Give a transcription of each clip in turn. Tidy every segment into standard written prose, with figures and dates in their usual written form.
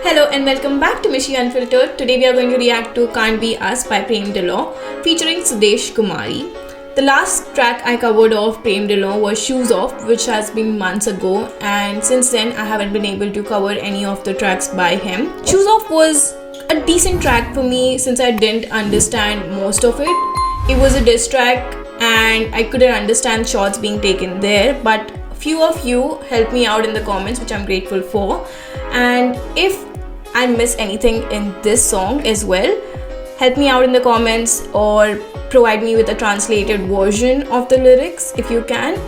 Hello and welcome back to Mishi Unfiltered. Today we are going to react to Can't Be Us by Prem Dillon featuring Sudesh Kumari. The last track I covered of Prem Dillon was Shoes Off, which has been months ago, and since then I haven't been able to cover any of the tracks by him. Shoes Off was a decent track for me since I didn't understand most of it. It was a diss track and I couldn't understand shots being taken there, but few of you helped me out in the comments, which I'm grateful for. And if I miss anything in this song as well, help me out in the comments or provide me with a translated version of the lyrics if you can.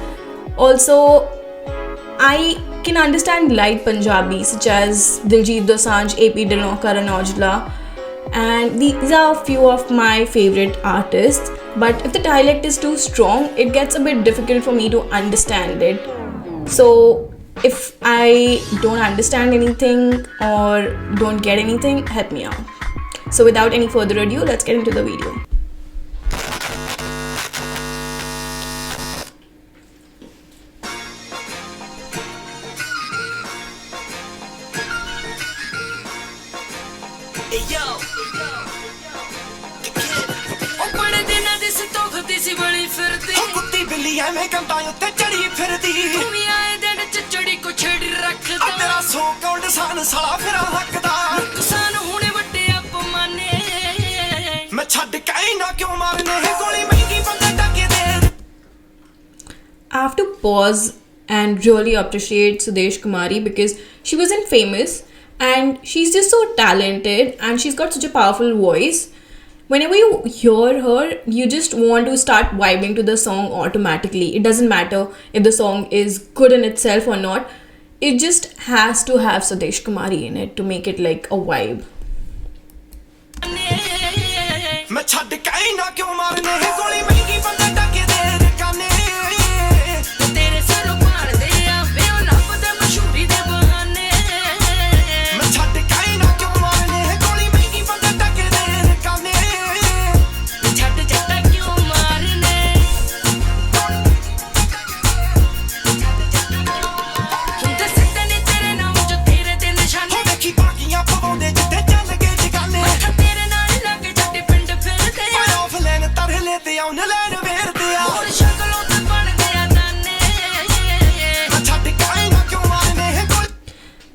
Also, I can understand light Punjabi such as Diljit Dosanjh, AP Dillon, Karan Aujla, and these are a few of my favorite artists. But if the dialect is too strong, it gets a bit difficult for me to understand it. So if I don't understand anything or don't get anything, help me out. So without any further ado, let's get into the video. I have to pause and really appreciate Sudesh Kumari because she wasn't famous and she's just so talented and she's got such a powerful voice. Whenever you hear her, you just want to start vibing to the song automatically. It doesn't matter if the song is good in itself or not. It just has to have Sudesh Kumari in it to make it like a vibe.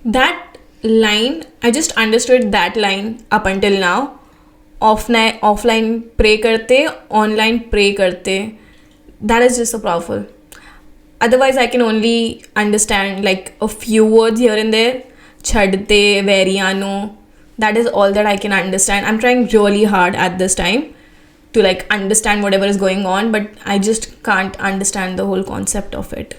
That line, I just understood that line up until now. Offline pray karte, online pray karte. That is just so powerful. Otherwise, I can only understand like a few words here and there. Chadte, veriano. That is all that I can understand. I'm trying really hard at this time to like understand whatever is going on, but I just can't understand the whole concept of it.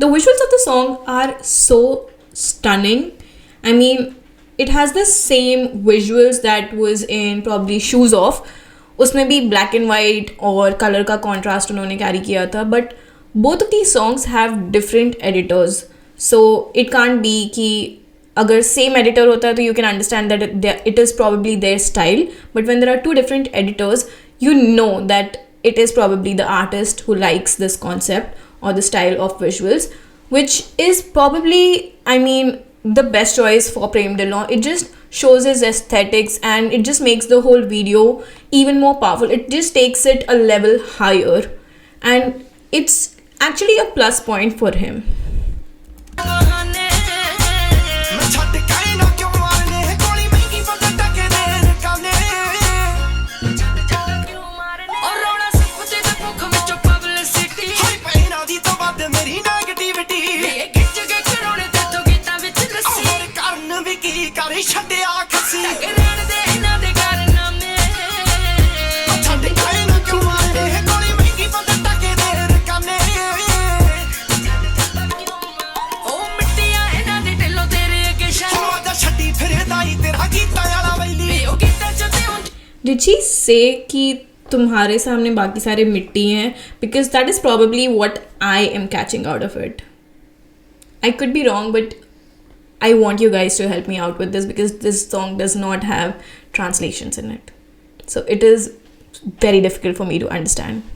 The visuals of the song are so stunning. I mean, it has the same visuals that was in probably Shoes Off. उसमें भी black and white और color का contrast उन्होंने carry किया था. But both of these songs have different editors. So it can't be कि अगर same editor होता है तो you can understand that it is probably their style. But when there are two different editors, you know that it is probably the artist who likes this concept or the style of visuals, which is probably, I mean, the best choice for Prem Dillon. It just shows his aesthetics and it just makes the whole video even more powerful. It just takes it a level higher and it's actually a plus point for him. Did she say कि तुम्हारे सामने बाकी सारे मिट्टी हैं? Because that is probably what I am catching out of it. I could be wrong, but I want you guys to help me out with this because this song does not have translations in it. So it is very difficult for me to understand.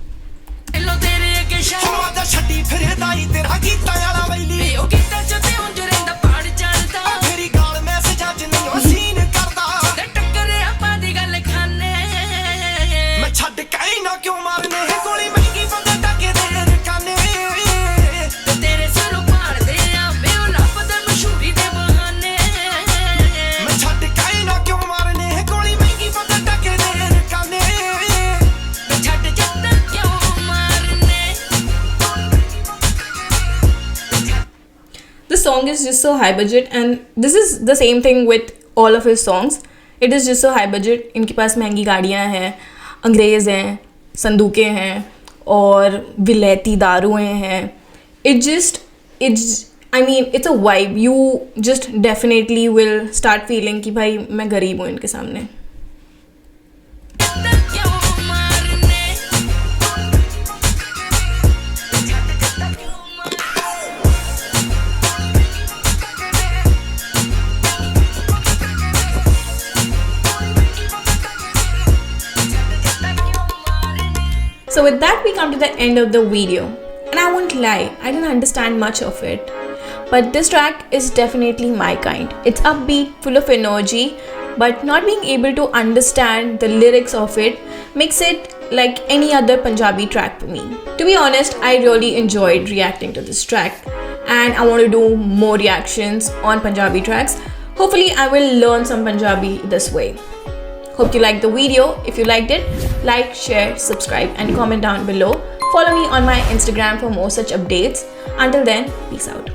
The song is just so high budget, and this is the same thing with all of his songs. It is just so high budget. इनके पास महंगी गाड़ियाँ हैं, अंग्रेज़ हैं, संदूकें हैं और विलायती दारुएं हैं. I mean, it's a vibe. You just definitely will start feeling कि भाई मैं गरीब हूँ इनके सामने. So with that, we come to the end of the video. And I won't lie, I didn't understand much of it. But this track is definitely my kind. It's upbeat, full of energy, but not being able to understand the lyrics of it makes it like any other Punjabi track for me. To be honest, I really enjoyed reacting to this track. And I want to do more reactions on Punjabi tracks. Hopefully, I will learn some Punjabi this way. Hope you liked the video. If you liked it, like, share, subscribe and comment down below. Follow me on my Instagram for more such updates. Until then, peace out.